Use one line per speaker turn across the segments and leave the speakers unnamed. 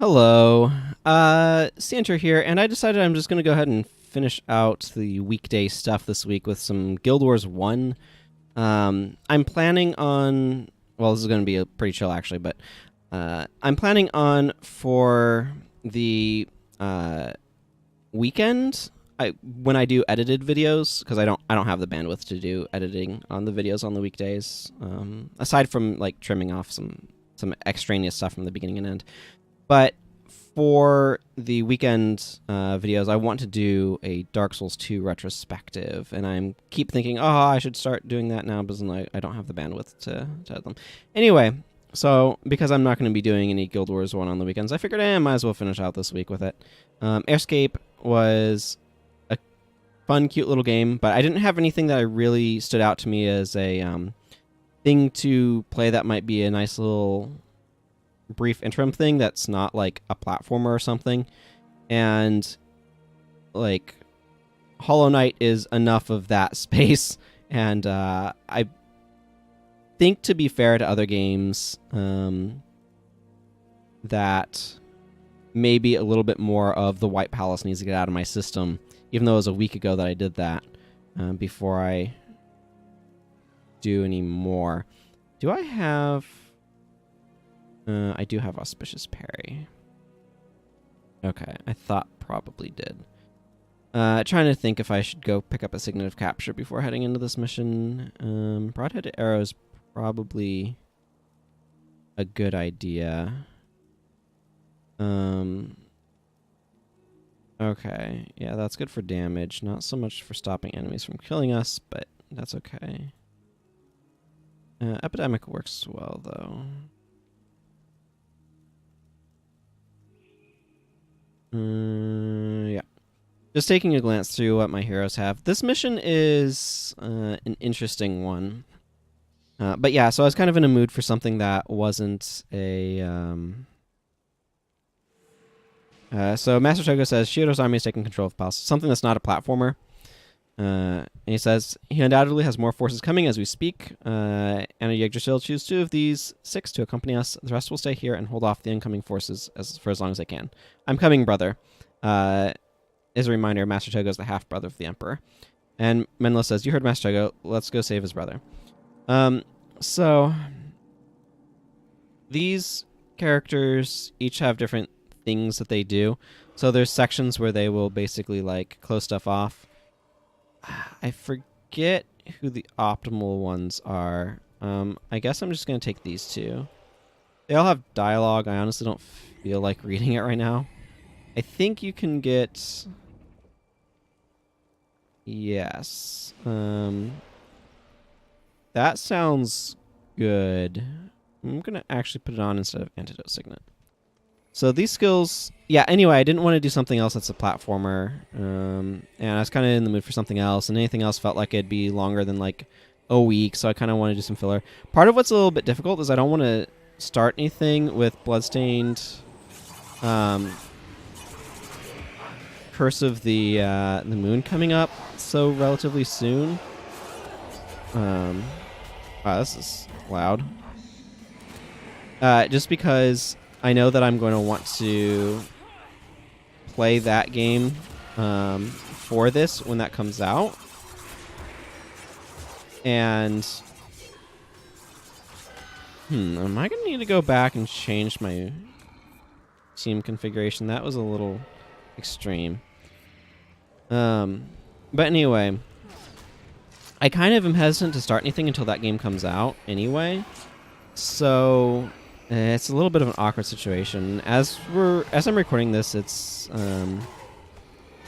Hello, Santa here, and I decided I'm just going to go ahead and finish out the weekday stuff this week with some Guild Wars 1. I'm planning on, well, this is going to be a pretty chill actually, but I'm planning on for the weekend, when I do edited videos, because I don't have the bandwidth to do editing on the videos on the weekdays, aside from like trimming off some extraneous stuff from the beginning and end. But for the weekend videos, I want to do a Dark Souls 2 retrospective, and I keep thinking, oh, I should start doing that now, but I don't have the bandwidth to edit them. Anyway, so because I'm not going to be doing any Guild Wars 1 on the weekends, I figured I might as well finish out this week with it. Airscape was a fun, cute little game, but I didn't have anything that really stood out to me as a thing to play that might be a nice little brief interim thing that's not like a platformer or something. And like Hollow Knight is enough of that space, and I think, to be fair to other games, that maybe a little bit more of the White Palace needs to get out of my system, even though it was a week ago that I did that, before I do any more. Do I have... I do have Auspicious Parry. Okay, I thought probably did. Trying to think if I should go pick up a Signet of Capture before heading into this mission. Broadheaded Arrow is probably a good idea. Okay, yeah, that's good for damage. Not so much for stopping enemies from killing us, but that's okay. Epidemic works well, though. Yeah. Just taking a glance through what my heroes have. This mission is an interesting one. But yeah, so I was kind of in a mood for something that wasn't a... so Master Togo says, Shiro's army is taking control of Palace. Something that's not a platformer. And he says, he undoubtedly has more forces coming as we speak. Anna Yggdrasil will choose 2 of these 6 to accompany us. The rest will stay here and hold off the incoming forces for as long as they can. I'm coming, brother. As a reminder, Master Togo is the half-brother of the Emperor. And Menlo says, you heard Master Togo. Let's go save his brother. So these characters each have different things that they do. So there's sections where they will basically like close stuff off. I forget who the optimal ones are. I guess I'm just going to take these 2. They all have dialogue. I honestly don't feel like reading it right now. I think you can get... Yes. That sounds good. I'm going to actually put it on instead of Antidote Signet. So these skills... Yeah, anyway, I didn't want to do something else that's a platformer. And I was kind of in the mood for something else, and anything else felt like it'd be longer than like a week, so I kind of want to do some filler. Part of what's a little bit difficult is I don't want to start anything with Bloodstained Curse of the Moon coming up so relatively soon. Wow, this is loud. Just because I know that I'm going to want to play that game for this when that comes out. And am I going to need to go back and change my team configuration? That was a little extreme. But anyway, I kind of am hesitant to start anything until that game comes out anyway. So it's a little bit of an awkward situation. As I'm recording this, it's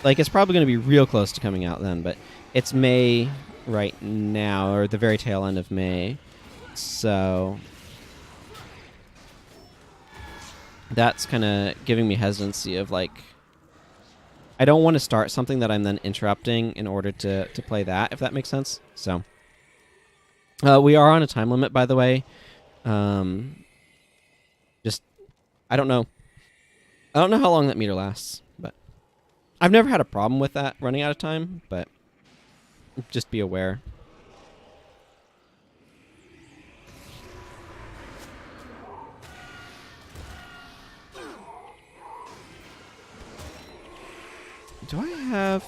it's probably going to be real close to coming out then, but it's May right now, or the very tail end of May. So that's kind of giving me hesitancy of like, I don't want to start something that I'm then interrupting in order to play that, if that makes sense. So we are on a time limit, by the way. Just, I don't know how long that meter lasts, but I've never had a problem with that running out of time, but just be aware. Do I have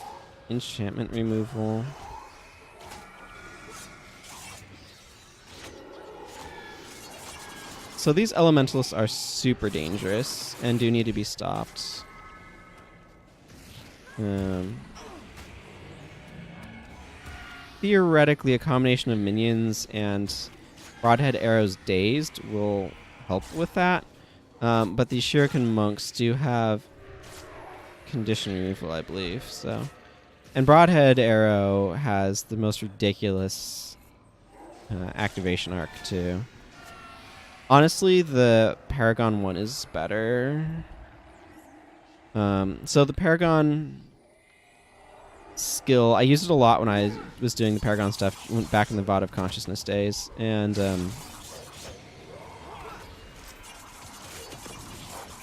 enchantment removal? So these elementalists are super dangerous and do need to be stopped. Theoretically, a combination of minions and Broadhead Arrows Dazed will help with that. But these Shuriken monks do have condition removal, I believe. So, and Broadhead Arrow has the most ridiculous activation arc too. Honestly, the Paragon one is better. So the Paragon skill, I used it a lot when I was doing the Paragon stuff back in the VOD of Consciousness days, and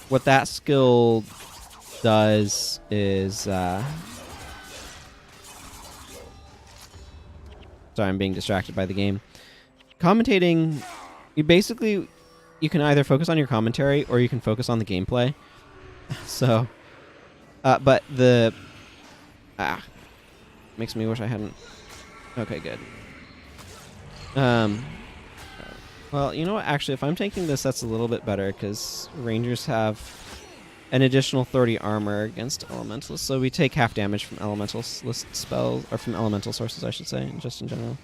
what that skill does is sorry, I'm being distracted by the game. Commentating, you can either focus on your commentary or you can focus on the gameplay. So, but the makes me wish I hadn't. Okay, good. Well, you know what? Actually, if I'm taking this, that's a little bit better because Rangers have an additional 30 armor against elementals, so we take half damage from elemental spells, or from elemental sources, I should say, just in general.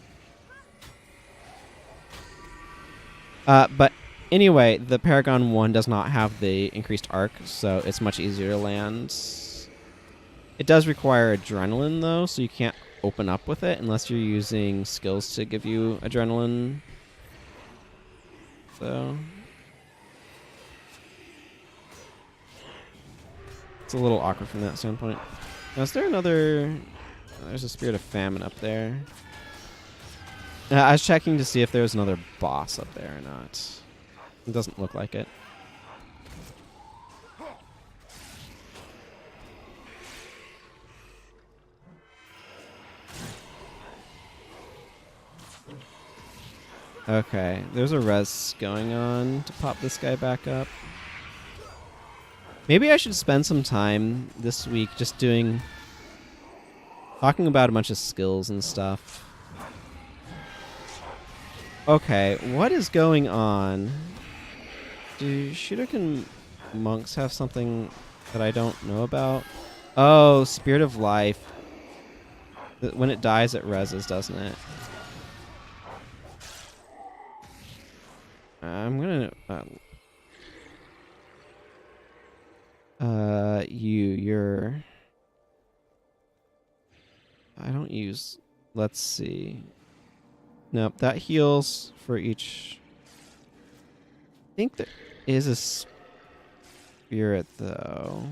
But anyway, the Paragon 1 does not have the increased arc, so it's much easier to land. It does require adrenaline, though, so you can't open up with it unless you're using skills to give you adrenaline. So it's a little awkward from that standpoint. Now, is there another... There's a Spirit of Famine up there. I was checking to see if there was another boss up there or not. It doesn't look like it. Okay, there's a res going on to pop this guy back up. Maybe I should spend some time this week just talking about a bunch of skills and stuff. Okay, what is going on? Do Shuriken monks have something that I don't know about? Oh, Spirit of Life. When it dies, it reses, doesn't it? I'm gonna... you're... I don't use... Let's see. Nope, that heals for each... I think there is a spirit, though.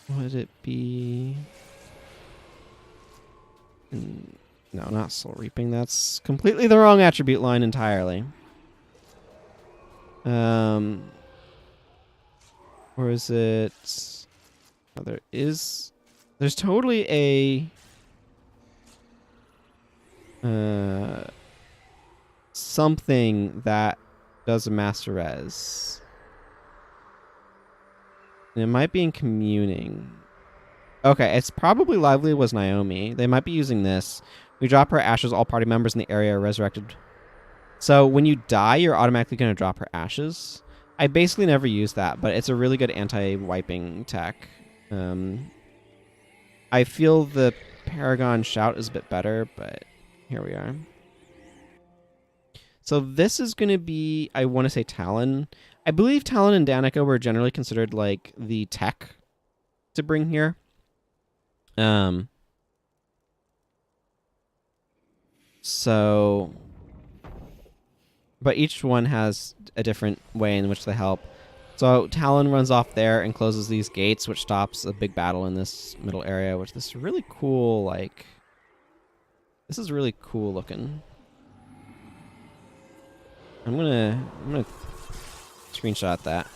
Would it be... No, not Soul Reaping. That's completely the wrong attribute line entirely. Or is it... Oh, there's totally a... something that does a Master Res. And it might be in Communing. Okay, it's probably Lively was Naomi. They might be using this. We drop her ashes, all party members in the area are resurrected. So when you die, you're automatically going to drop her ashes. I basically never use that, but it's a really good anti-wiping tech. I feel the Paragon Shout is a bit better, but here we are. So this is going to be, I want to say Talon. I believe Talon and Danica were generally considered like the tech to bring here. So, but each one has a different way in which they help. So Talon runs off there and closes these gates, which stops a big battle in this middle area, which this is really cool, like, this is really cool looking. I'm gonna screenshot that.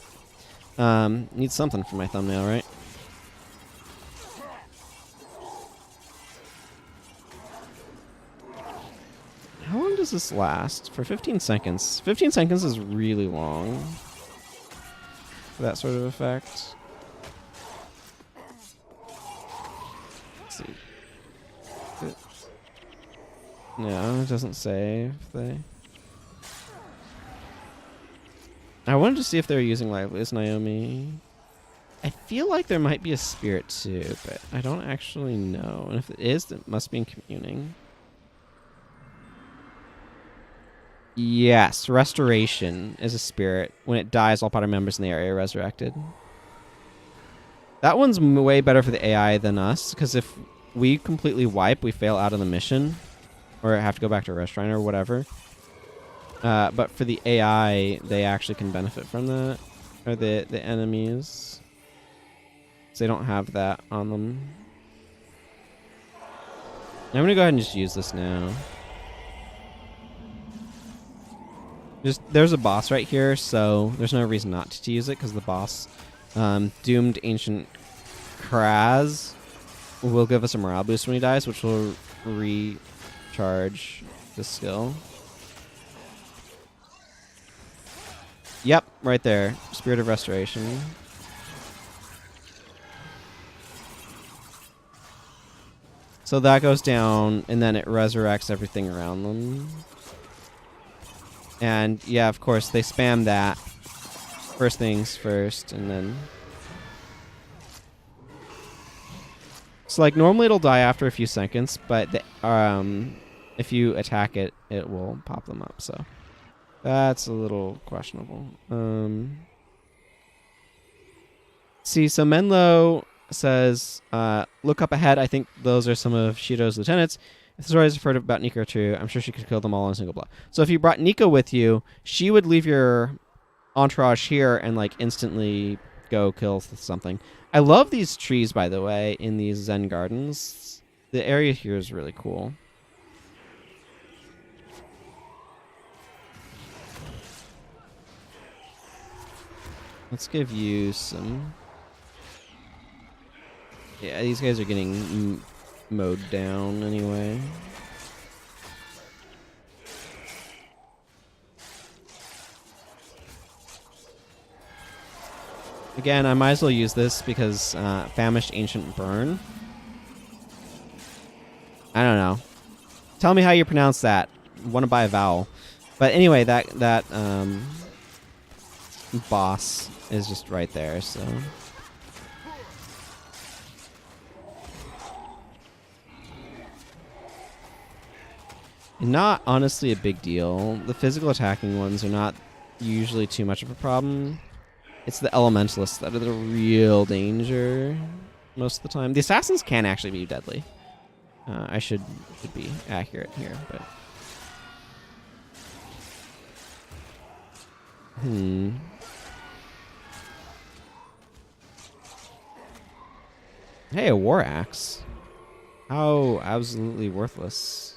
Need something for my thumbnail, right? How long does this last? For 15 seconds. 15 seconds is really long. for that sort of effect. Let's see. No, it doesn't say if they... I wanted to see if they were using Liveliest Naomi. I feel like there might be a spirit too, but I don't actually know. And if it is, it must be in communing. Yes, Restoration is a spirit. When it dies, all party members in the area are resurrected. That one's way better for the AI than us, because if we completely wipe, we fail out of the mission, or have to go back to a restaurant or whatever. But for the AI, they actually can benefit from that, or the enemies. So they don't have that on them. I'm going to go ahead and just use this now. There's a boss right here, so there's no reason not to use it, because the boss, Doomed Ancient Kraz, will give us a morale boost when he dies, which will recharge the skill. Yep, right there. Spirit of Restoration. So that goes down, and then it resurrects everything around them. And yeah, of course, they spam that. First things first, and then... So like, normally it'll die after a few seconds, but if you attack it, it will pop them up, so... That's a little questionable. See, so Menlo says, look up ahead. I think those are some of Shiro's lieutenants. If the stories I've heard about Nico are true, I'm sure she could kill them all in a single blow. So if you brought Nico with you, she would leave your entourage here and like instantly go kill something. I love these trees, by the way, in these Zen gardens. The area here is really cool. Let's give you some... Yeah, these guys are getting mowed down anyway. Again, I might as well use this because Famished Ancient Burn. I don't know. Tell me how you pronounce that. Want to buy a vowel. But anyway, that boss is just right there, so... Not honestly a big deal. The physical attacking ones are not usually too much of a problem. It's the elementalists that are the real danger most of the time. The assassins can actually be deadly. I should be accurate here, but... Hey, a war axe. How absolutely worthless.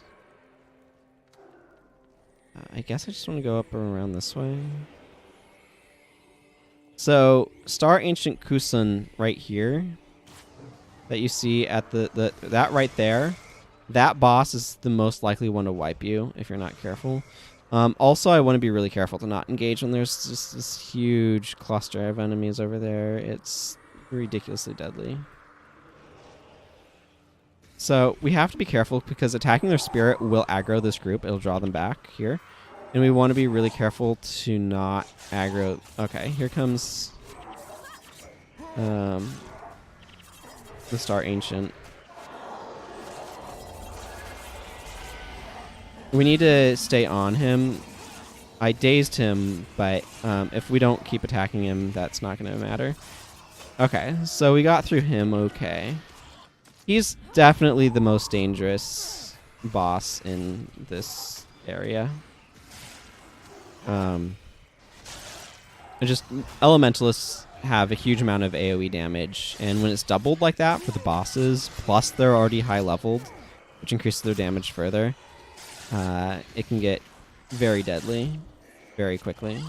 I guess I just want to go up and around this way. So, Star Ancient Kusun right here that you see at that right there, that boss is the most likely one to wipe you if you're not careful. Also, I want to be really careful to not engage when there's just this huge cluster of enemies over there. It's ridiculously deadly. So we have to be careful because attacking their spirit will aggro this group. It'll draw them back here. And we want to be really careful to not aggro. Okay, here comes the Star Ancient. We need to stay on him. I dazed him, but if we don't keep attacking him, that's not going to matter. Okay, so we got through him okay. He's definitely the most dangerous boss in this area. Just elementalists have a huge amount of AoE damage, and when it's doubled like that for the bosses, plus they're already high leveled, which increases their damage further, it can get very deadly very quickly.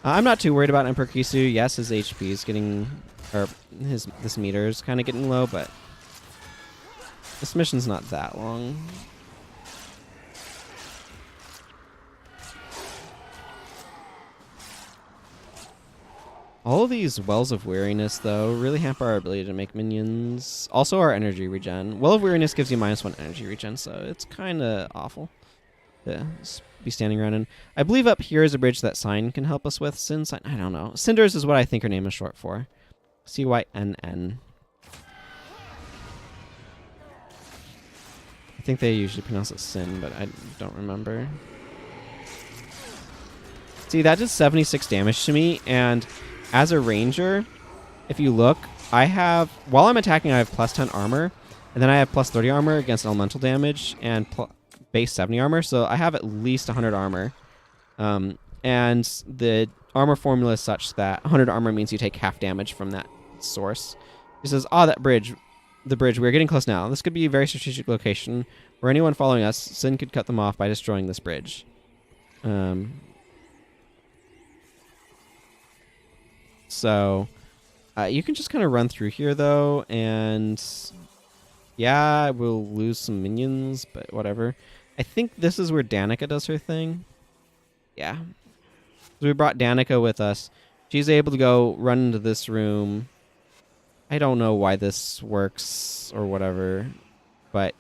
I'm not too worried about Emperor Kisu. Yes, his HP is getting, or this meter is kind of getting low, but this mission's not that long. All of these Wells of Weariness, though, really hamper our ability to make minions. Also, our energy regen. Well of Weariness gives you -1 energy regen, so it's kind of awful to be standing around in. I believe up here is a bridge that Sign can help us with. Sin Sign, I don't know. Cinders is what I think her name is short for. CYNN. I think they usually pronounce it Sin, but I don't remember. See, that did 76 damage to me, and as a ranger, if you look, I have, while I'm attacking, I have +10 armor, and then I have +30 armor against elemental damage, and base 70 armor, so I have at least 100 armor. And the armor formula is such that 100 armor means you take half damage from that source. He says, that bridge, the bridge, we're getting close now. This could be a very strategic location where anyone following us, Sin could cut them off by destroying this bridge. So, you can just kind of run through here, though, and yeah, we'll lose some minions, but whatever. I think this is where Danica does her thing. Yeah. So we brought Danica with us. She's able to go run into this room. I don't know why this works or whatever, but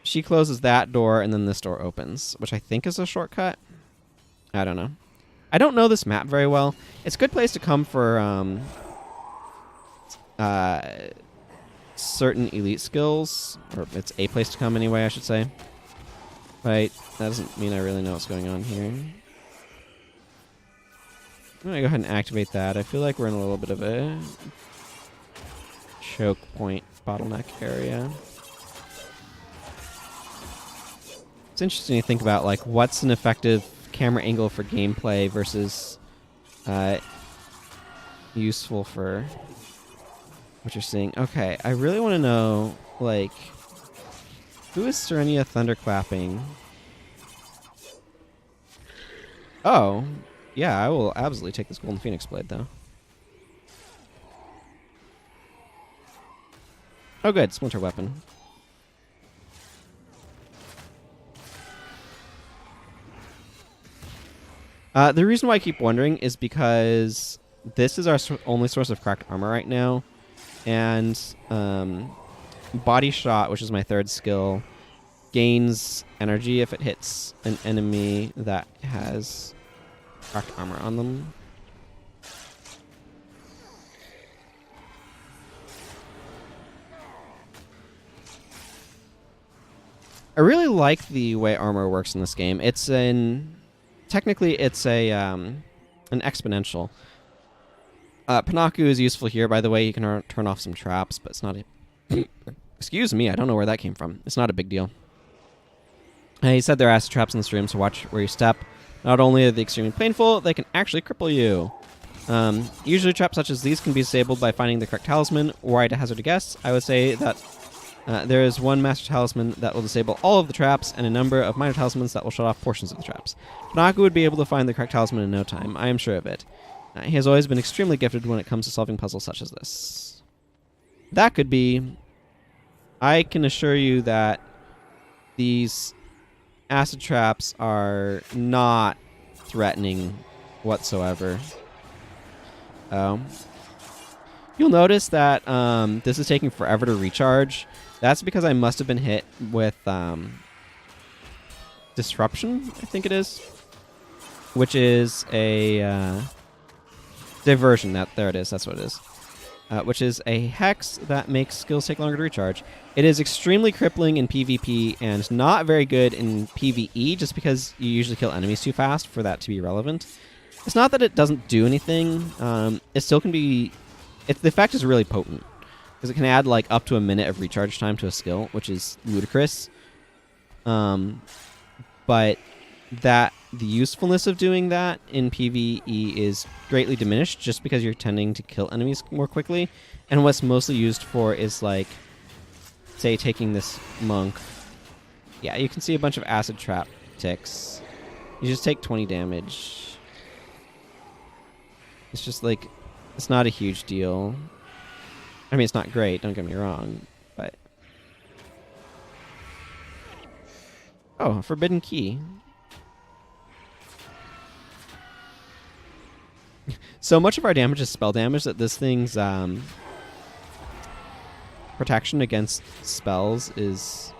she closes that door, and then this door opens, which I think is a shortcut. I don't know. I don't know this map very well. It's a good place to come for certain elite skills, or it's a place to come anyway, I should say. Right, that doesn't mean I really know what's going on here. I'm gonna go ahead and activate that. I feel like we're in a little bit of a choke point bottleneck area. It's interesting to think about, like, what's an effective camera angle for gameplay versus useful for what you're seeing. Okay, I really want to know, like, who is Serenia thunderclapping? Oh, yeah, I will absolutely take this Golden Phoenix Blade, though. Oh, good, splinter weapon. The reason why I keep wondering is because this is our only source of cracked armor right now, and body shot, which is my third skill, gains energy if it hits an enemy that has cracked armor on them. I really like the way armor works in this game. Technically, it's an exponential. Panaku is useful here, by the way. You can turn off some traps, but it's not a... Excuse me, I don't know where that came from. It's not a big deal. He said there are acid traps in this room, so watch where you step. Not only are they extremely painful, they can actually cripple you. Usually traps such as these can be disabled by finding the correct talisman. Were I to hazard a guess, I would say that there is one master talisman that will disable all of the traps, and a number of minor talismans that will shut off portions of the traps. Panaku would be able to find the correct talisman in no time, I am sure of it. He has always been extremely gifted when it comes to solving puzzles such as this. That could be... I can assure you that these acid traps are not threatening whatsoever. You'll notice that this is taking forever to recharge. That's because I must have been hit with disruption, I think it is, which is a diversion. There it is. That's what it is. Which is a hex that makes skills take longer to recharge. It is extremely crippling in PvP and not very good in PvE, just because you usually kill enemies too fast for that to be relevant. It's not that it doesn't do anything. It still can be... the effect is really potent, because it can add like up to a minute of recharge time to a skill, which is ludicrous. But the usefulness of doing that in PvE is greatly diminished just because you're tending to kill enemies more quickly. And what's mostly used for is, like, say, taking this monk. Yeah, you can see a bunch of acid trap ticks. You just take 20 damage. It's just like, it's not a huge deal. I mean, it's not great, don't get me wrong, but... Oh, a forbidden key. So much of our damage is spell damage that this thing's protection against spells is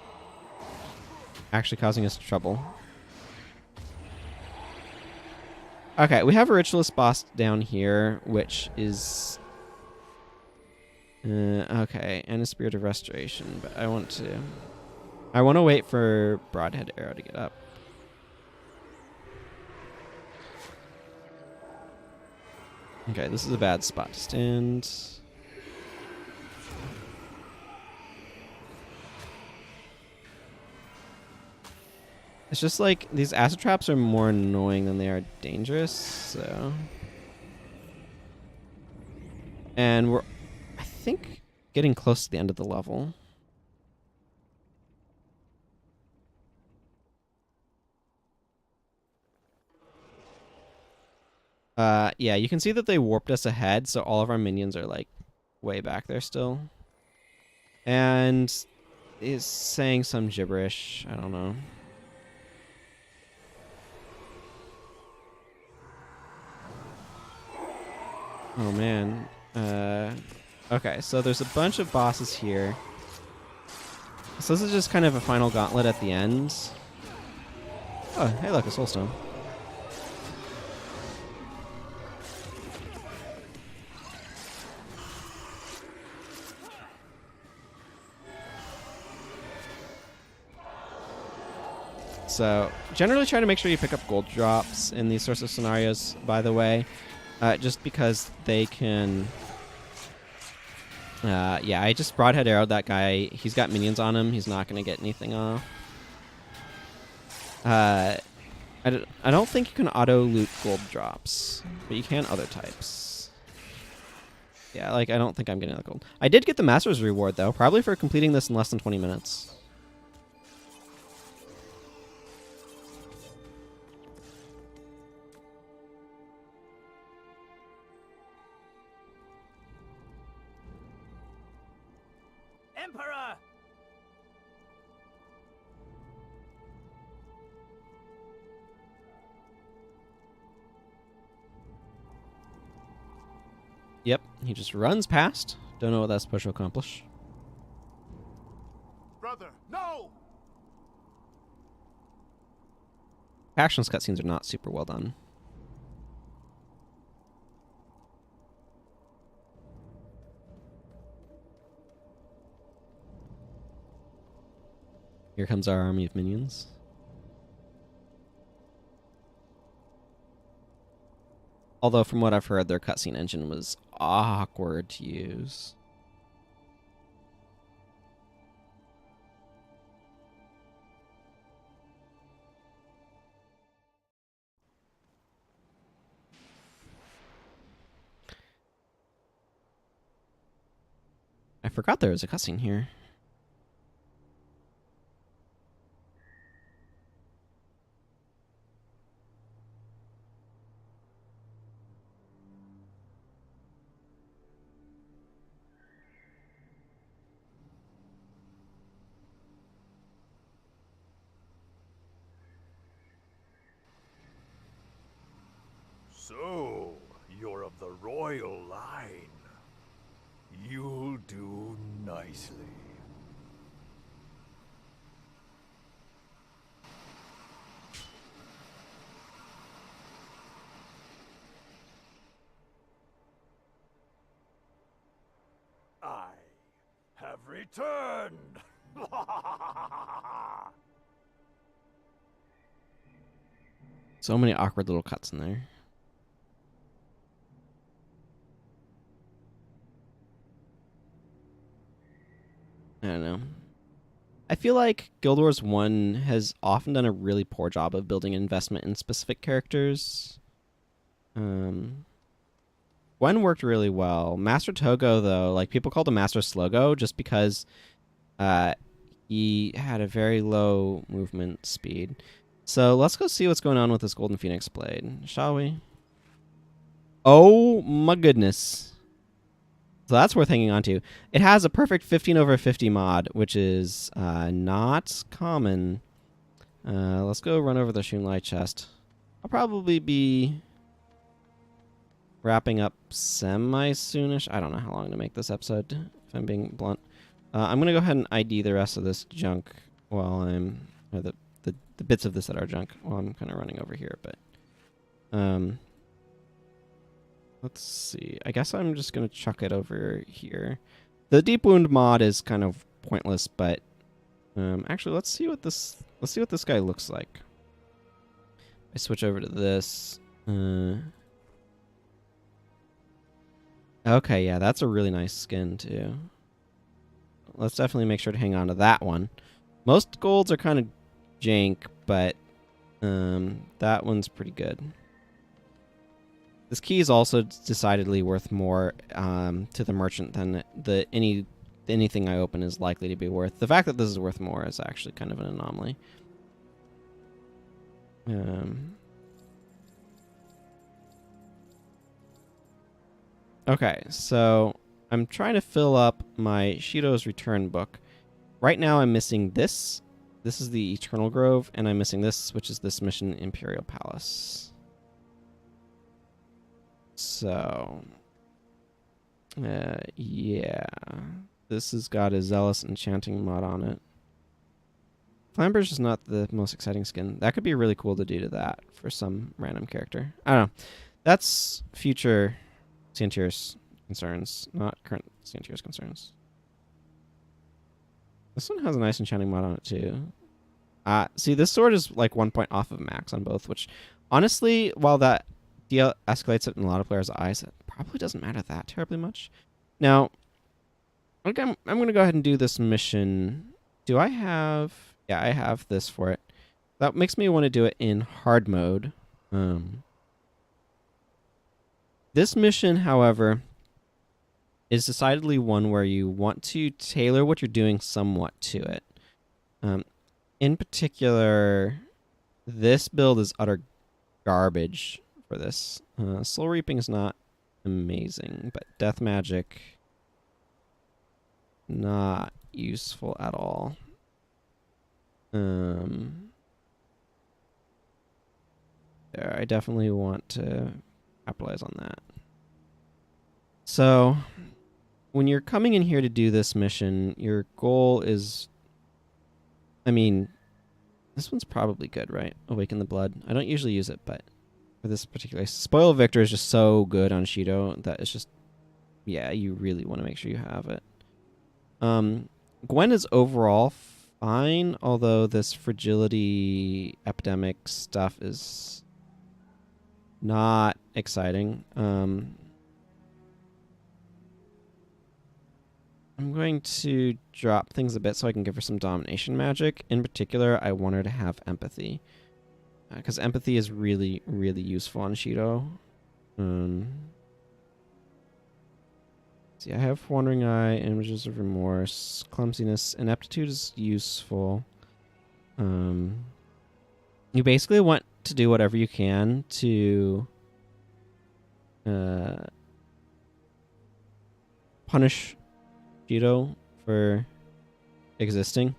actually causing us trouble. Okay, we have a Ritualist boss down here, which is... okay, and a Spirit of Restoration, but I want to wait for Broadhead Arrow to get up. Okay, this is a bad spot to stand. It's just like these acid traps are more annoying than they are dangerous, so. And we're, I think, getting close to the end of the level. Yeah, you can see that they warped us ahead, so all of our minions are like way back there still. And is saying some gibberish. I don't know. Oh man. Okay, so there's a bunch of bosses here. So this is just kind of a final gauntlet at the end. Oh, hey look, a soulstone. So generally try to make sure you pick up gold drops in these sorts of scenarios, by the way. Just because they can... yeah, I just broadhead arrowed that guy. He's got minions on him. He's not going to get anything off. I don't think you can auto-loot gold drops, but you can other types. Yeah, like, I don't think I'm getting the gold. I did get the Master's Reward, though, probably for completing this in less than 20 minutes.
Emperor!
Yep, he just runs past. Don't know what that's supposed to accomplish.
Brother, no!
Factions cutscenes are not super well done. Here comes our army of minions. Although, from what I've heard, their cutscene engine was awkward to use. I forgot there was a cutscene here.
So, you're of the royal line. You'll do nicely. I have returned!
So many awkward little cuts in there. I don't know. I feel like Guild Wars 1 has often done a really poor job of building investment in specific characters. 1 worked really well. Master Togo, though, like, people called him Master Slogo just because he had a very low movement speed. So let's go see what's going on with this Golden Phoenix Blade, shall we? Oh my goodness. So that's worth hanging on to. It has a perfect 15/50 mod, which is not common. Let's go run over the Shunlai chest. I'll probably be wrapping up semi-soonish. I don't know how long to make this episode, if I'm being blunt. I'm going to go ahead and ID the rest of this junk while I'm... Or the bits of this that are junk while I'm kind of running over here, but... let's see. I guess I'm just going to chuck it over here. The Deep Wound mod is kind of pointless, but... actually, let's see what this guy looks like. I switch over to this. Okay, yeah, that's a really nice skin, too. Let's definitely make sure to hang on to that one. Most golds are kind of jank, but that one's pretty good. This key is also decidedly worth more to the merchant than anything I open is likely to be worth. The fact that this is worth more is actually kind of an anomaly. Okay, so I'm trying to fill up my Shiro's return book. Right now I'm missing this. This is the Eternal Grove, and I'm missing this, which is this mission, Imperial Palace. So, yeah. This has got a Zealous Enchanting mod on it. Flamber's is not the most exciting skin. That could be really cool to do to that for some random character. I don't know. That's future Santier's concerns, not current Santier's concerns. This one has a nice enchanting mod on it, too. See, this sword is like 1 point off of max on both, which, honestly, while that de-escalates it in a lot of players' eyes, it probably doesn't matter that terribly much. Now, okay, I'm going to go ahead and do this mission. Do I have... Yeah, I have this for it. That makes me want to do it in hard mode. This mission, however, is decidedly one where you want to tailor what you're doing somewhat to it. In particular, this build is utter garbage for this. Soul Reaping is not amazing, but Death Magic, not useful at all. There, I definitely want to capitalize on that. So, when you're coming in here to do this mission, your goal is... I mean, this one's probably good, right? Awaken the Blood. I don't usually use it, but for this particular... Spoil Victor is just so good on Shiro that it's just... Yeah, you really want to make sure you have it. Gwen is overall fine, although this fragility epidemic stuff is not exciting. I'm going to drop things a bit so I can give her some domination magic. In particular, I want her to have empathy, because empathy is really, really useful on Shiro. See, I have Wandering Eye, Images of Remorse, Clumsiness, Ineptitude is useful. You basically want to do whatever you can to punish Shiro for existing,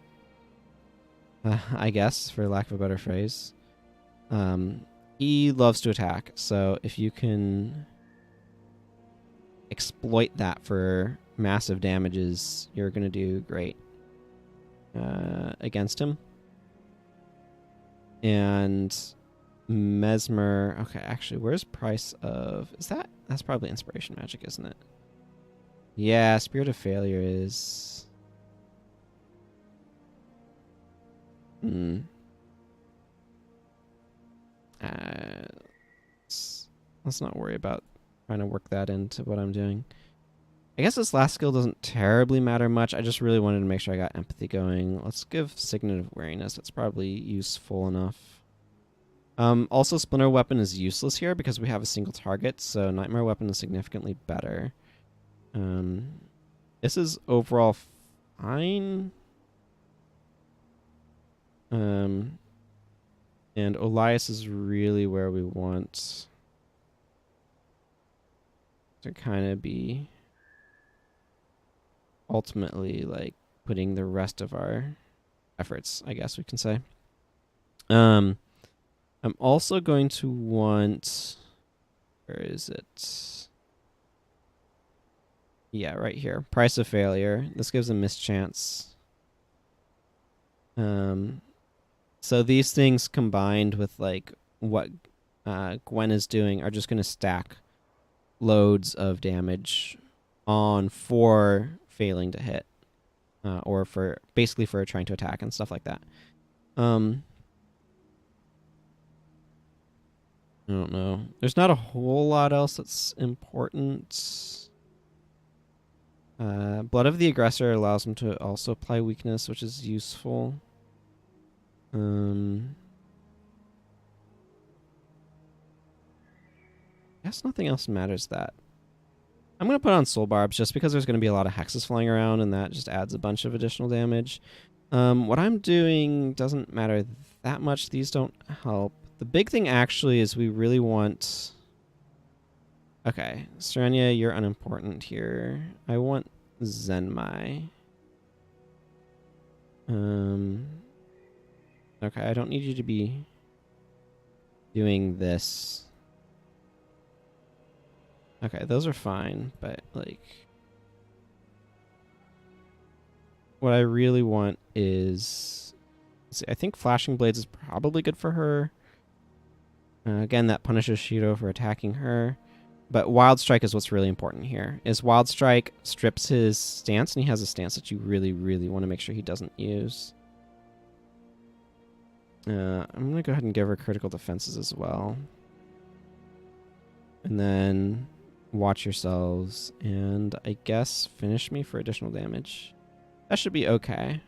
I guess, for lack of a better phrase. He loves to attack, so if you can exploit that for massive damages, you're going to do great against him. And Mesmer... Okay, actually, where's Price of... Is that... That's probably Inspiration Magic, isn't it? Yeah, Spirit of Failure is... Let's not worry about trying to work that into what I'm doing. I guess this last skill doesn't terribly matter much. I just really wanted to make sure I got empathy going. Let's give Signet of Wariness. That's probably useful enough. Also, Splinter Weapon is useless here because we have a single target, so Nightmare Weapon is significantly better. This is overall fine. And Elias is really where we want to kind of be ultimately like putting the rest of our efforts, I guess we can say. I'm also going to want Where is it? Yeah, right here. Price of failure. This gives a mischance. So these things combined with like what Gwen is doing are just going to stack loads of damage on for failing to hit, or for basically for trying to attack and stuff like that. I don't know. There's not a whole lot else that's important. Blood of the Aggressor allows him to also apply weakness, which is useful. I guess nothing else matters that. I'm going to put on Soul Barbs just because there's going to be a lot of hexes flying around, and that just adds a bunch of additional damage. What I'm doing doesn't matter that much. These don't help. The big thing actually is we really want... Okay, Serenia, you're unimportant here. I want Zenmai. Okay, I don't need you to be doing this. Okay, those are fine, but like... What I really want is... See, I think Flashing Blades is probably good for her. Again, that punishes Shiro for attacking her. But Wild Strike is what's really important here. Is Wild Strike strips his stance, and he has a stance that you really, really want to make sure he doesn't use. I'm going to go ahead and give her critical defenses as well. And then watch yourselves, and I guess finish me for additional damage. That should be okay.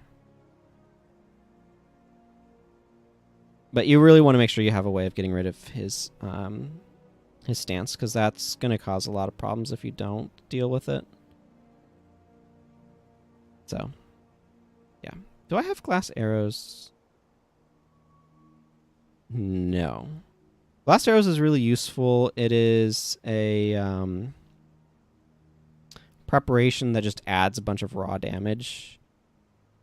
But you really want to make sure you have a way of getting rid of his stance, because that's going to cause a lot of problems if you don't deal with it. So, yeah. Do I have glass arrows? No. Glass arrows is really useful. It is a preparation that just adds a bunch of raw damage.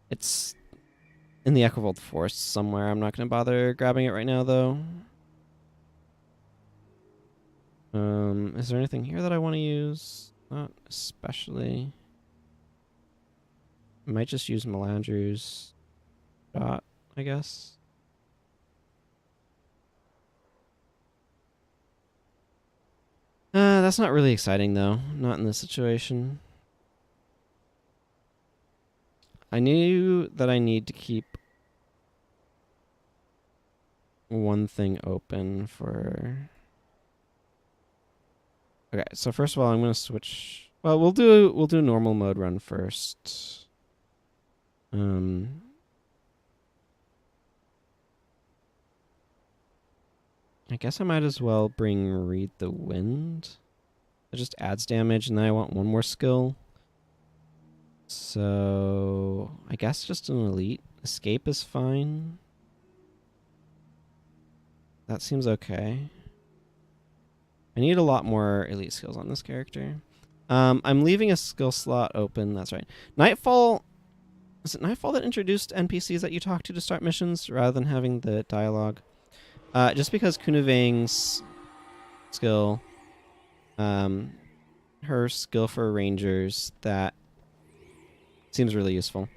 It's in the Equivolt Forest somewhere. I'm not going to bother grabbing it right now, though. Is there anything here that I want to use? Not especially. I might just use Melandru's shot, I guess. That's not really exciting, though. Not in this situation. I knew that I need to keep one thing open for... Okay, so first of all, I'm going to switch... Well, we'll do normal mode run first. I guess I might as well bring Read the Wind. It just adds damage, and then I want one more skill. So I guess just an elite. Escape is fine. That seems okay. I need a lot more elite skills on this character. I'm leaving a skill slot open. That's right. Nightfall. Is it Nightfall that introduced NPCs that you talk to start missions rather than having the dialogue? Just because Kunavang's skill, her skill for rangers, that seems really useful.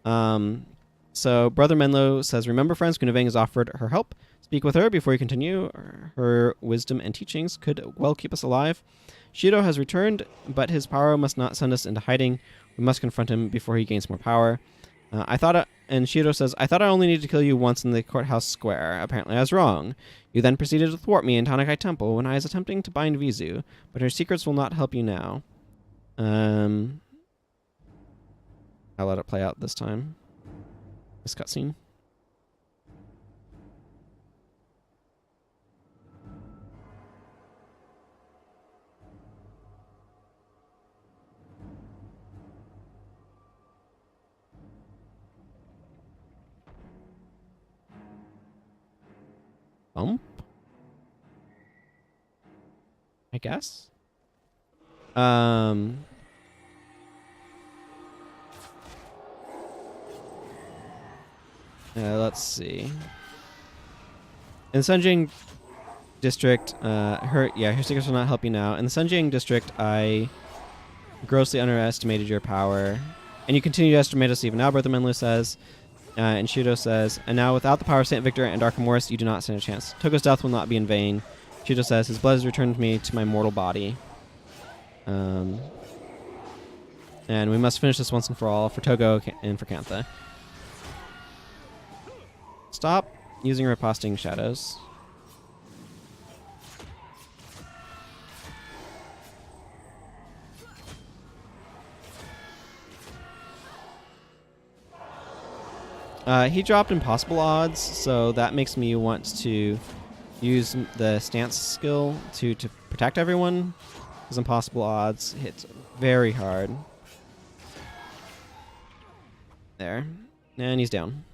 So Brother Menlo says, remember friends, Kunavang has offered her help. Speak with her before you continue. Her wisdom and teachings could well keep us alive. Shiro has returned, but his power must not send us into hiding. We must confront him before he gains more power. And Shiro says, I thought I only needed to kill you once in the courthouse square. Apparently I was wrong. You then proceeded to thwart me in Tanakai Temple when I was attempting to bind Vizu, but her secrets will not help you now. I'll let it play out this time. This cutscene. Bump? I guess? Let's see. In Senjing, District, her secrets will not help you now. In the Sunjiang District, I grossly underestimated your power. And you continue to estimate us even now, Brother Menlu says. And Shiro says, and now without the power of Saint Victor and Arkham you do not stand a chance. Togo's death will not be in vain. Shiro says, his blood has returned me to my mortal body. And we must finish this once and for all, for Togo and for Kantha. Stop using riposting shadows. He dropped impossible odds, so that makes me want to use the stance skill to protect everyone, because impossible odds hits very hard. There. And he's down.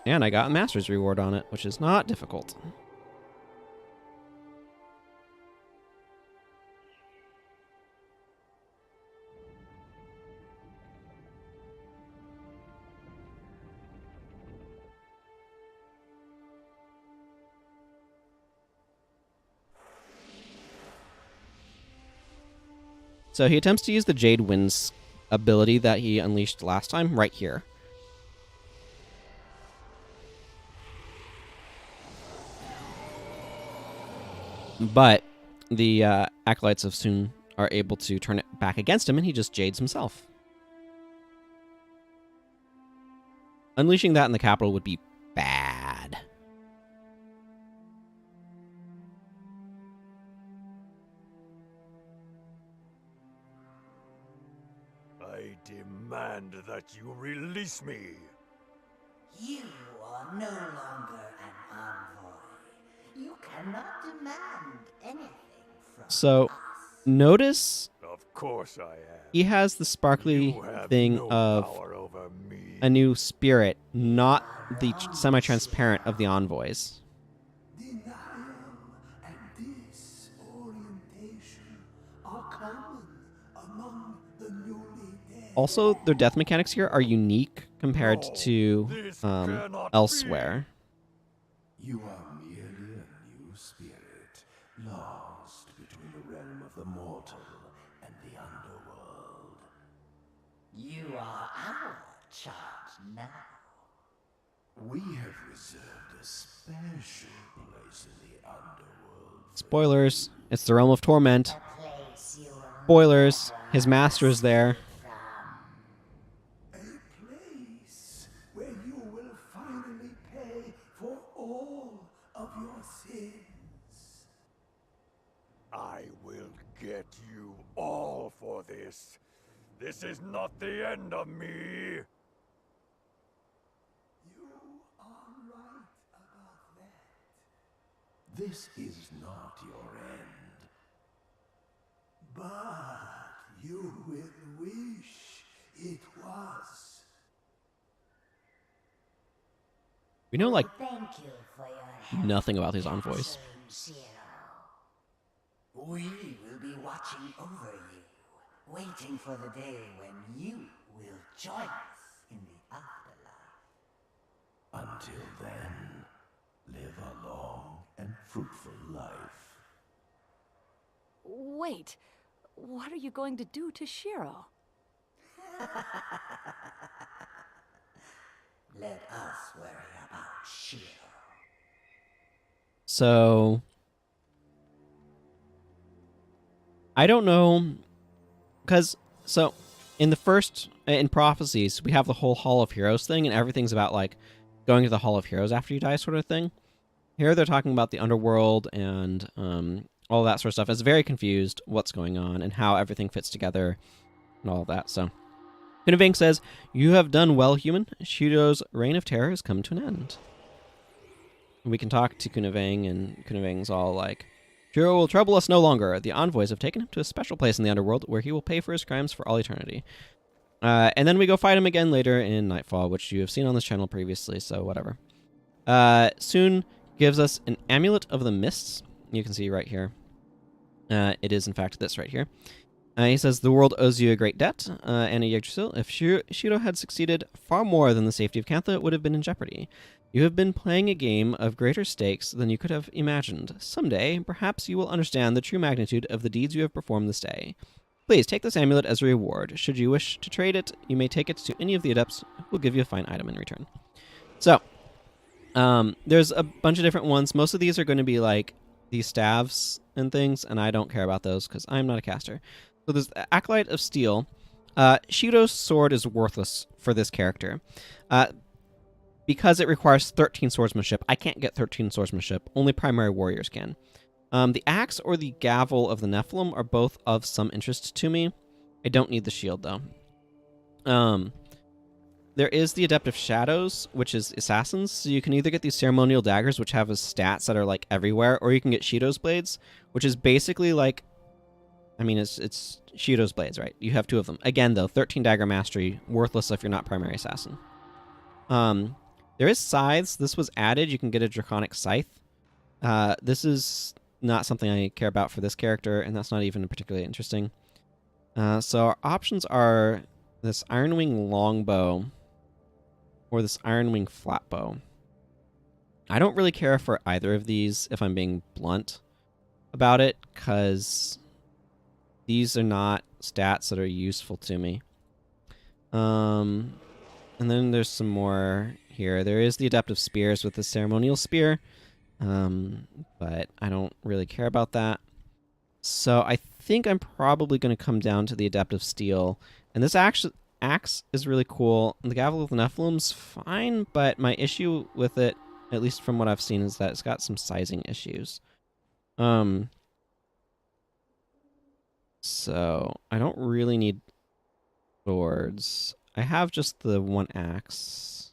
And I got a master's reward on it, which is not difficult. So he attempts to use the Jade Wind's ability that he unleashed last time right here. But the Acolytes of Soon are able to turn it back against him, and he just jades himself. Unleashing that in the capital would be bad.
I demand that you release me.
You are no longer an envoy. You cannot demand anything from
So,
us.
notice
Of course I am.
he has the sparkly
You have
thing
no
of
power over me.
a new spirit, not the semi-transparent of the envoys.
Denial and disorientation are common among the newly dead.
Also, their death mechanics here are unique compared
No,
to
this cannot
elsewhere.
You are merely a new spirit, lost between the realm of the mortal and the underworld.
You are our charge now.
We have reserved a special place in the underworld.
Spoilers, it's the realm of torment.
A place you will
Spoilers, his master is there.
A place where you will finally pay for all of your sins.
I will get you all for this. This is not the end of me.
You are right about that. This is not your end. But you will wish it was.
We know, like,
thank you for your help.
nothing about these envoys.
Shiro. We will be watching over you, waiting for the day when you will join us in the afterlife.
Until then, live a long and fruitful life.
Wait, what are you going to do to Shiro?
Let us worry about Shiro.
So, I don't know, because, so, in Prophecies, we have the whole Hall of Heroes thing, and everything's about, like, going to the Hall of Heroes after you die sort of thing. Here they're talking about the underworld and all that sort of stuff. It's very confused what's going on and how everything fits together and all of that, so. Kunavang says, you have done well, human. Shiro's reign of terror has come to an end. We can talk to Kunavang, and Kunavang's all like, Shiro will trouble us no longer. The envoys have taken him to a special place in the underworld where he will pay for his crimes for all eternity. And then we go fight him again later in Nightfall, which you have seen on this channel previously, so whatever. Soon gives us an Amulet of the Mists. You can see right here. It is, in fact, this right here. He says, the world owes you a great debt, Anna Yggdrasil. If Shiro had succeeded, far more than the safety of Cantha would have been in jeopardy. You have been playing a game of greater stakes than you could have imagined. Someday, perhaps you will understand the true magnitude of the deeds you have performed this day. Please take this amulet as a reward. Should you wish to trade it, you may take it to any of the adepts who will give you a fine item in return. So, there's a bunch of different ones. Most of these are going to be like these staves and things, and I don't care about those because I'm not a caster. So there's the Acolyte of Steel. Shiro's sword is worthless for this character. Because it requires 13 swordsmanship, I can't get 13 swordsmanship. Only primary warriors can. The axe or the gavel of the Nephilim are both of some interest to me. I don't need the shield, though. There is the Adept of Shadows, which is assassins. So you can either get these ceremonial daggers, which have stats that are like everywhere, or you can get Shiro's blades, which is basically like, I mean, it's Shiro's blades, right? You have 2 of them. Again, though, 13 dagger mastery, worthless if you're not primary assassin. There is scythes. This was added. You can get a draconic scythe. This is not something I care about for this character, and that's not even particularly interesting. So our options are this Ironwing longbow or this Ironwing flatbow. I don't really care for either of these, if I'm being blunt about it, because these are not stats that are useful to me. And then there's some more here. There is the Adept of Spears with the ceremonial spear, but I don't really care about that. So I think I'm probably going to come down to the Adept of Steel. And this axe is really cool. The Gavel of the Nephilim's fine, but my issue with it, at least from what I've seen, is that it's got some sizing issues. So I don't really need swords. I have just the one axe,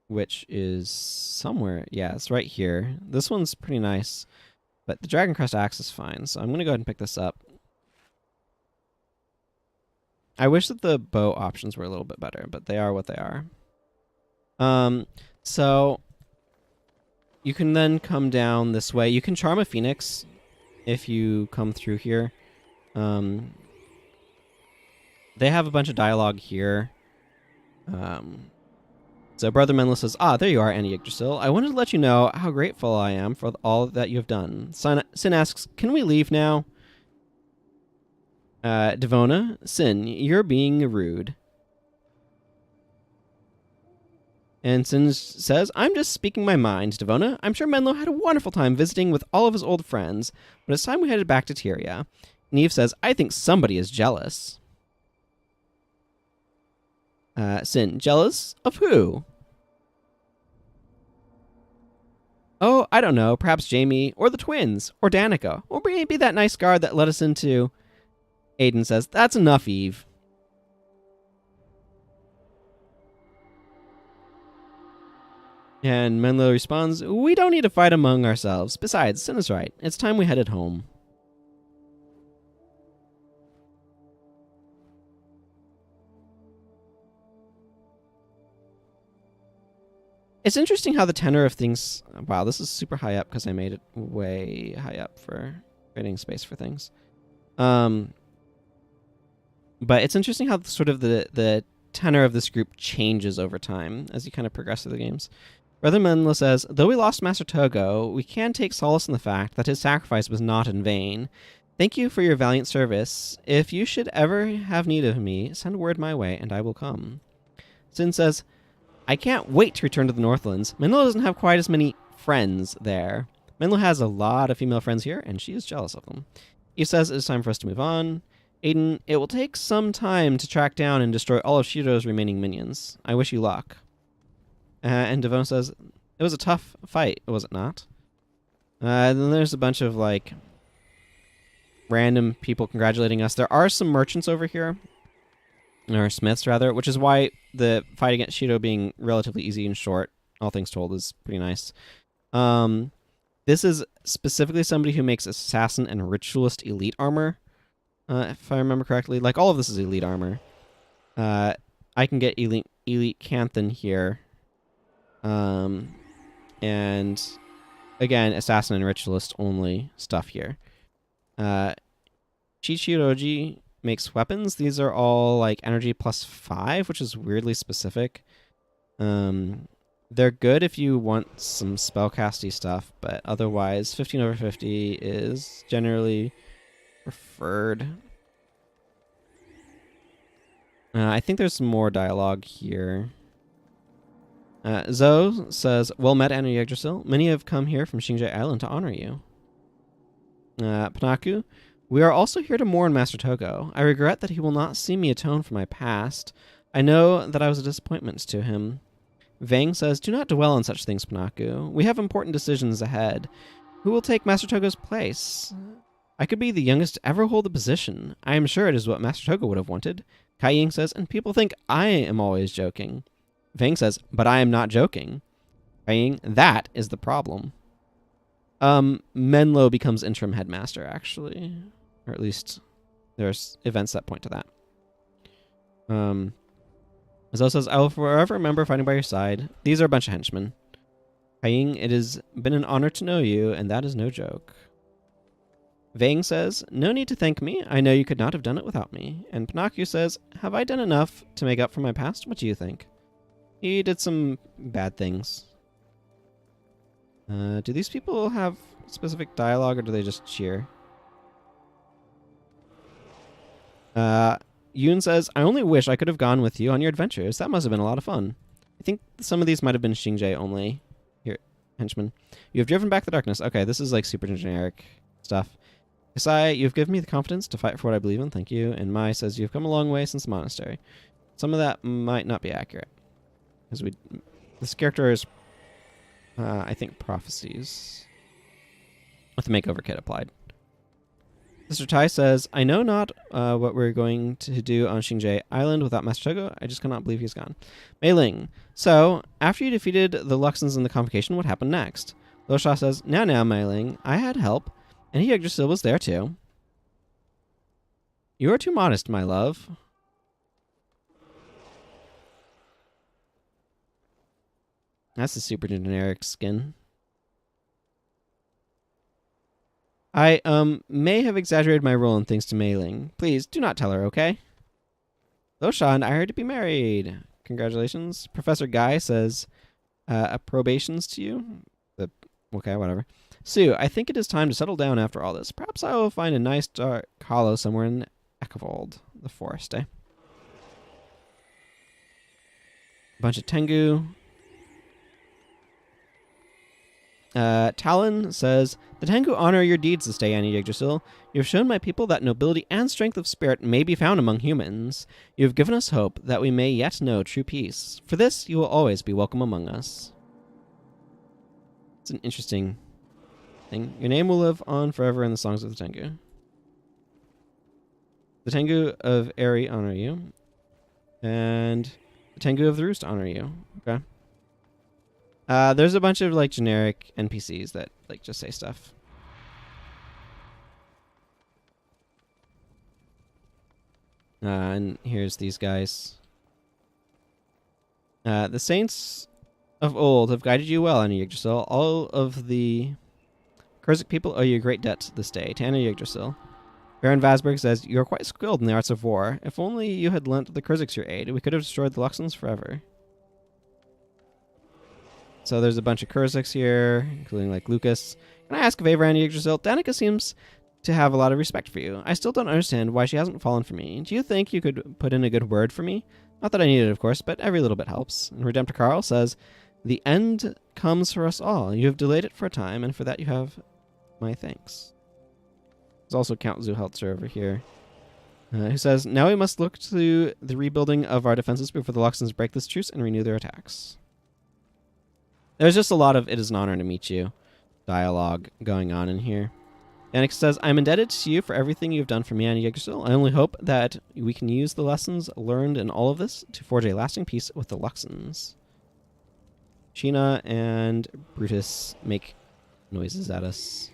which is somewhere. Yeah, it's right here. This one's pretty nice, but the Dragon Crest axe is fine. So I'm going to go ahead and pick this up. I wish that the bow options were a little bit better, but they are what they are. So you can then come down this way. You can charm a phoenix if you come through here. They have a bunch of dialogue here. So Brother Menlo says, there you are, Anna Yggdrasil. I wanted to let you know how grateful I am for all that you have done. Sin asks, can we leave now? Devona, Sin, you're being rude. And Sin says, I'm just speaking my mind, Devona. I'm sure Menlo had a wonderful time visiting with all of his old friends, but it's time we headed back to Tyria. Neve says, I think somebody is jealous. Sin, jealous of who? Oh, I don't know. Perhaps Jamie, or the twins, or Danica, or maybe that nice guard that let us into... Aiden says, that's enough, Eve. And Menlo responds, we don't need to fight among ourselves. Besides, Sin is right. It's time we headed home. It's interesting how the tenor of things... Wow, this is super high up because I made it way high up for creating space for things. But it's interesting how sort of the tenor of this group changes over time as you kind of progress through the games. Brother Menlo says, though we lost Master Togo, we can take solace in the fact that his sacrifice was not in vain. Thank you for your valiant service. If you should ever have need of me, send word my way and I will come. Sin says, I can't wait to return to the Northlands. Menlo doesn't have quite as many friends there. Menlo has a lot of female friends here, and she is jealous of them. Eve says it's time for us to move on. Aiden, it will take some time to track down and destroy all of Shiro's remaining minions. I wish you luck. And Devon says, it was a tough fight, was it not? Then there's a bunch of, like, random people congratulating us. There are some merchants over here, or smiths, rather, which is why the fight against Shiro being relatively easy and short, all things told, is pretty nice. This is specifically somebody who makes assassin and ritualist elite armor. If I remember correctly, like all of this is elite armor. I can get elite Canthan here. And again, assassin and ritualist only stuff here. Chichiroji makes weapons. These are all like energy +5, which is weirdly specific. They're good if you want some spellcasty stuff, but otherwise 15/50 is generally preferred. I think there's some more dialogue here. Zoe says, "Well met, Anna Yggdrasil. Many have come here from Xingje Island to honor you." Panaku, "We are also here to mourn Master Togo. I regret that he will not see me atone for my past. I know that I was a disappointment to him." Vang says, "Do not dwell on such things, Panaku. We have important decisions ahead. Who will take Master Togo's place? I could be the youngest to ever hold the position. I am sure it is what Master Togo would have wanted." Kai Ying says, "And people think I am always joking." Vang says, "But I am not joking." Kai Ying, "That is the problem." Menlo becomes interim headmaster, actually. Or at least there's events that point to that. Zoe says, "I will forever remember fighting by your side. These are a bunch of henchmen." Kai Ying, "It has been an honor to know you, and that is no joke." Vang says, "No need to thank me. I know you could not have done it without me." And Panaku says, "Have I done enough to make up for my past? What do you think?" He did some bad things. Do these people have specific dialogue, or do they just cheer? Yoon says, "I only wish I could have gone with you on your adventures. That must have been a lot of fun." I think some of these might have been Xingje only. Here, henchmen. "You have driven back the darkness." Okay, this is like super generic stuff. Kasai, "You have given me the confidence to fight for what I believe in. Thank you." And Mai says, "You have come a long way since the monastery." Some of that might not be accurate. Because this character is, I think, prophecies. With the makeover kit applied. Mr. Tai says, "I know not what we're going to do on Xingje Island without Master Togo. I just cannot believe he's gone." Mei Ling, "So, after you defeated the Luxons in the convocation, what happened next?" Lo Sha says, Now, Mei Ling, I had help, and he Yggdrasil was there too." "You are too modest, my love." That's a super generic skin. "I, may have exaggerated my role in things to Mei Ling. Please, do not tell her, okay?" Losha and I are to be married. Congratulations. Professor Guy says, "Approbations to you." Okay, whatever. "Sue, I think it is time to settle down after all this. Perhaps I will find a nice dark hollow somewhere in Ekavold, the forest, eh?" A bunch of Tengu. Talon says, "The Tengu honor your deeds this day, Anna Yggdrasil. You have shown my people that nobility and strength of spirit may be found among humans. You have given us hope that we may yet know true peace. For this, you will always be welcome among us." It's an interesting thing. "Your name will live on forever in the songs of the Tengu. The Tengu of Eri honor you. And the Tengu of the Roost honor you." Okay. There's a bunch of like generic NPCs that like just say stuff. And here's these guys. "The saints of old have guided you well, Anna Yggdrasil. All of the Kurzik people owe you a great debt this day. To Anna Yggdrasil." Baron Vasberg says, "You are quite skilled in the arts of war. If only you had lent the Kurziks your aid, we could have destroyed the Luxons forever." So there's a bunch of Kurziks here, including like Lucas. "Can I ask a favor, Anna Yggdrasil? Danica seems to have a lot of respect for you. I still don't understand why she hasn't fallen for me. Do you think you could put in a good word for me? Not that I need it, of course, but every little bit helps." And Redemptor Carl says, "The end comes for us all. You have delayed it for a time, and for that you have my thanks." There's also Count Zuheltzer over here, who says, "Now we must look to the rebuilding of our defenses before the Luxons break this truce and renew their attacks." There's just a lot of "it is an honor to meet you" dialogue going on in here. Danik says, "I'm indebted to you for everything you've done for me, Anna Yggdrasil. I only hope that we can use the lessons learned in all of this to forge a lasting peace with the Luxons." Sheena and Brutus make noises at us.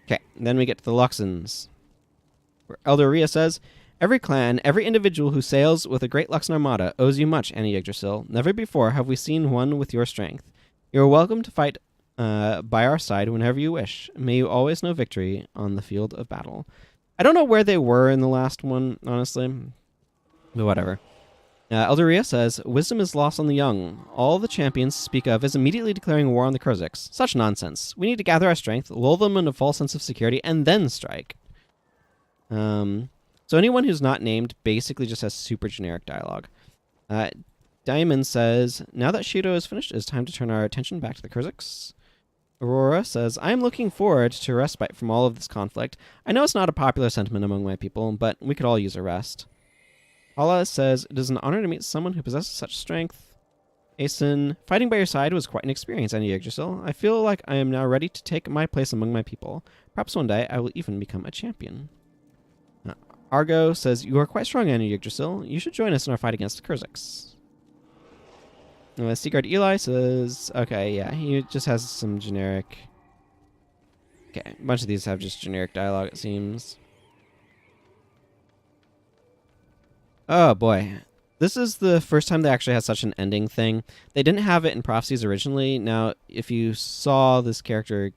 Okay, then we get to the Luxons, where Elder Rhea says, Every clan, every individual who sails with a great Luxon armada owes you much, Annie Yggdrasil. Never before have we seen one with your strength. You are welcome to fight by our side whenever you wish. May you always know victory on the field of battle. I don't know where they were in the last one, honestly. But whatever. Eldoria says, wisdom is lost on the young. All the champions speak of is immediately declaring war on the Kurziks. Such nonsense. We need to gather our strength, lull them in a false sense of security, and then strike. So anyone who's not named basically just has super generic dialogue. Diamond says, now that Shiro is finished, it's time to turn our attention back to the Kurziks. Aurora says, I am looking forward to respite from all of this conflict. I know it's not a popular sentiment among my people, but we could all use a rest. Hala says, it is an honor to meet someone who possesses such strength. Asen, fighting by your side was quite an experience, Annie Yggdrasil. I feel like I am now ready to take my place among my people. Perhaps one day I will even become a champion. Argo says, you are quite strong, Annie Yggdrasil. You should join us in our fight against the Kurziks. Seaguard Eli says, okay, yeah, he just has some generic... Okay, a bunch of these have just generic dialogue, it seems. Oh, boy. This is the first time they actually had such an ending thing. They didn't have it in Prophecies originally. Now, if you saw this character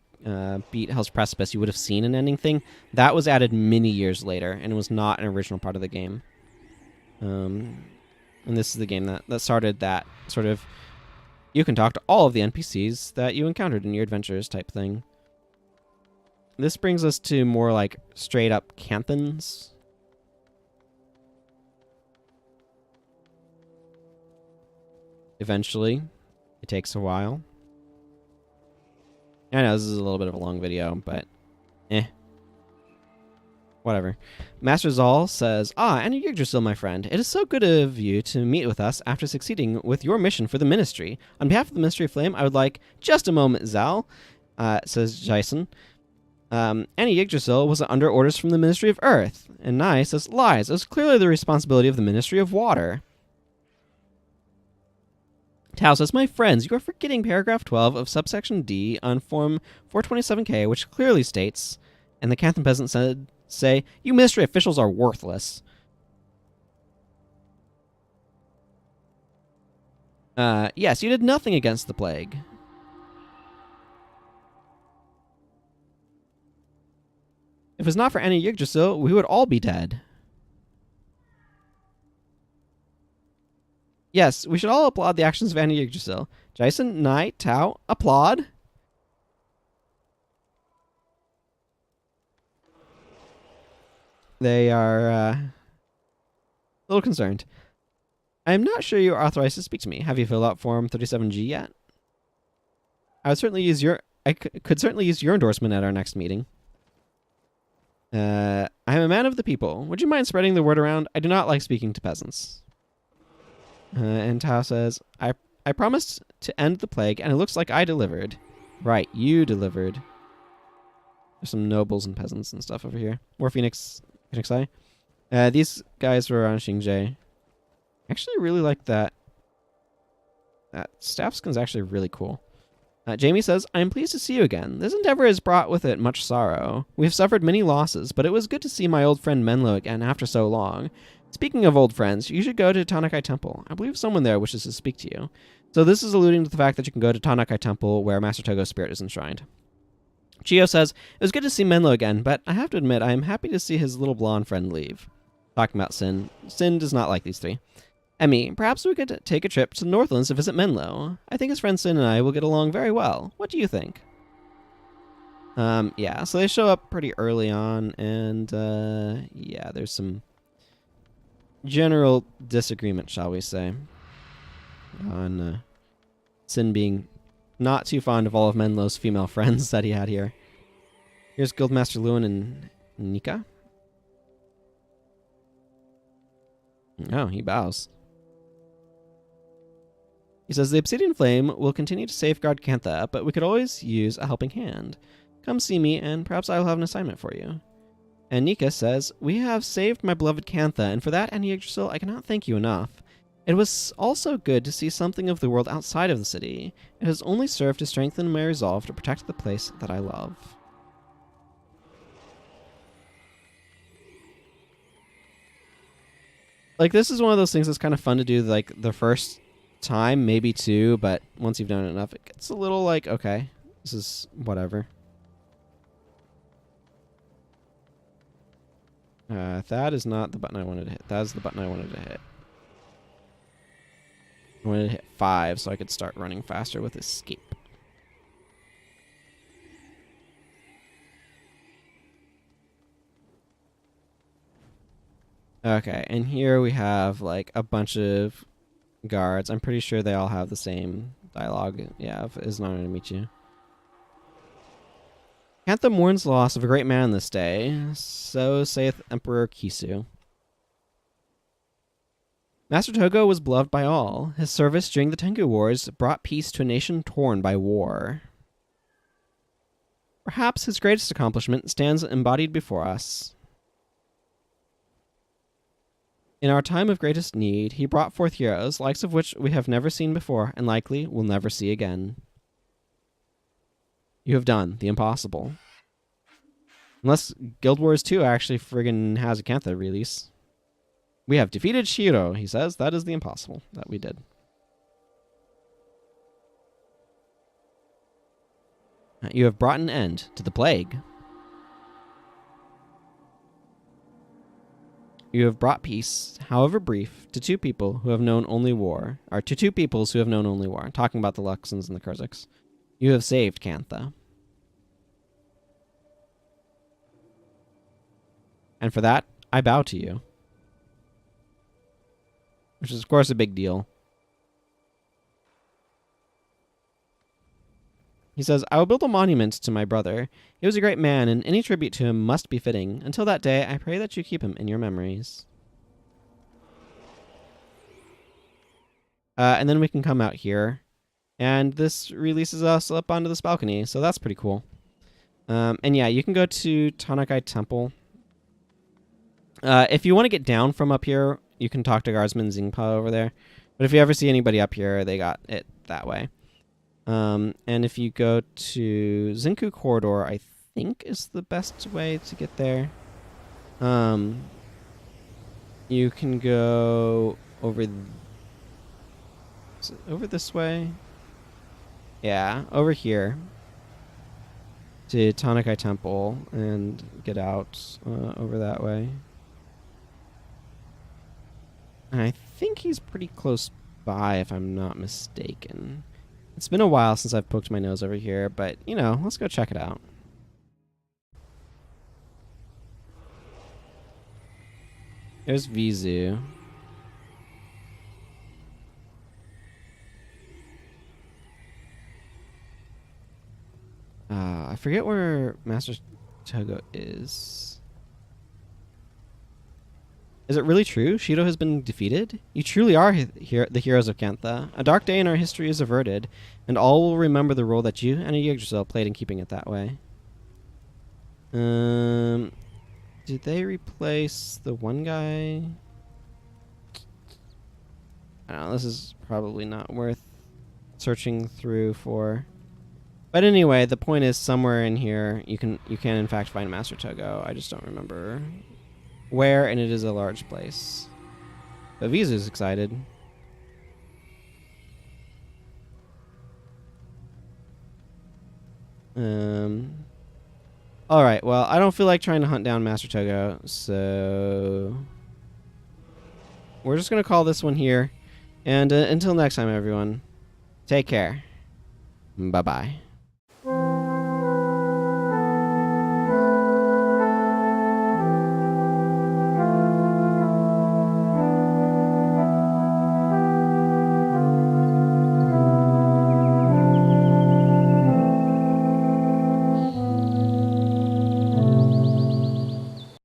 beat Hell's Precipice, you would have seen an ending thing. That was added many years later, and it was not an original part of the game. And this is the game that started that sort of, you can talk to all of the NPCs that you encountered in your adventures type thing. This brings us to more like straight up Canthons. Eventually. It takes a while. I know this is a little bit of a long video, but whatever. Master Zal says, Annie Yggdrasil, my friend. It is so good of you to meet with us after succeeding with your mission for the Ministry. On behalf of the Ministry of Flame, I would like... Just a moment, Zal, says Jason. Annie Yggdrasil was under orders from the Ministry of Earth. And Nai says, lies. It was clearly the responsibility of the Ministry of Water. Tao says, my friends, you are forgetting paragraph 12 of subsection D on form 427K, which clearly states, and the Canthon peasant say, you ministry officials are worthless. Yes, you did nothing against the plague. If it's not for Annie Yggdrasil, we would all be dead. Yes, we should all applaud the actions of Annie Yggdrasil. Jason, Nai, Tao, applaud. They are a little concerned. I am not sure you are authorized to speak to me. Have you filled out Form 37G yet? I would certainly use I could certainly use your endorsement at our next meeting. I am a man of the people. Would you mind spreading the word around? I do not like speaking to peasants. And Tao says, I promised to end the plague, and it looks like I delivered. Right, you delivered. There's some nobles and peasants and stuff over here. More Phoenix Eye. These guys were on Xingzhe. I actually really like that. That staff skin's actually really cool. Jamie says, I am pleased to see you again. This endeavor has brought with it much sorrow. We have suffered many losses, but it was good to see my old friend Menlo again after so long. Speaking of old friends, you should go to Tanakai Temple. I believe someone there wishes to speak to you. So this is alluding to the fact that you can go to Tanakai Temple where Master Togo's spirit is enshrined. Chio says, it was good to see Menlo again, but I have to admit I am happy to see his little blonde friend leave. Talking about Sin. Sin does not like these three. Emmy, perhaps we could take a trip to the Northlands to visit Menlo. I think his friend Sin and I will get along very well. What do you think? Yeah, so they show up pretty early on, and yeah, there's some general disagreement, shall we say, on Sin being not too fond of all of Menlo's female friends that he had here. Here's Guildmaster Lewin and Nika. Oh, he bows. He says, the Obsidian Flame will continue to safeguard Cantha, but we could always use a helping hand. Come see me, and perhaps I will have an assignment for you. And Nika says, we have saved my beloved Cantha, and for that, Annie Yggdrasil, I cannot thank you enough. It was also good to see something of the world outside of the city. It has only served to strengthen my resolve to protect the place that I love. Like, this is one of those things that's kind of fun to do, like, the first time, maybe two, but once you've done it enough, it gets a little like, okay, this is whatever. That is not the button I wanted to hit. That is the button I wanted to hit. I wanted to hit 5 so I could start running faster with escape. Okay, and here we have like a bunch of guards. I'm pretty sure they all have the same dialogue. Yeah, it's an honor to meet you. Cantha mourns the loss of a great man this day, so saith Emperor Kisu. Master Togo was beloved by all. His service during the Tengu Wars brought peace to a nation torn by war. Perhaps his greatest accomplishment stands embodied before us. In our time of greatest need, he brought forth heroes, likes of which we have never seen before and likely will never see again. You have done the impossible. Unless Guild Wars 2 actually friggin' has a Cantha release. We have defeated Shiro, he says. That is the impossible that we did. You have brought an end to the plague. You have brought peace, however brief, to two people who have known only war. Or to two peoples who have known only war. Talking about the Luxons and the Kurziks. You have saved Cantha. And for that, I bow to you. Which is, of course, a big deal. He says, I will build a monument to my brother. He was a great man, and any tribute to him must be fitting. Until that day, I pray that you keep him in your memories. And then we can come out here. And this releases us up onto this balcony, so that's pretty cool. And yeah, you can go to Tanakai Temple. If you want to get down from up here, you can talk to Guardsman Zingpa over there. But if you ever see anybody up here, they got it that way. And if you go to Zinku Corridor, I think is the best way to get there. You can go over... Is it over this way? Yeah, over here. To Tanakai Temple and get out over that way. And I think he's pretty close by, if I'm not mistaken. It's been a while since I've poked my nose over here, but, you know, let's go check it out. There's Vizu. I forget where Master Togo is. Is it really true? Shiro has been defeated? You truly are the heroes of Cantha. A dark day in our history is averted, and all will remember the role that you and Yggdrasil played in keeping it that way. Did they replace the one guy? I don't know, this is probably not worth searching through for. But anyway, the point is somewhere in here you can in fact find Master Togo. I just don't remember where, and it is a large place. But Vizu's excited. Alright, well, I don't feel like trying to hunt down Master Togo, so we're just going to call this one here. And until next time, everyone, take care. Bye-bye.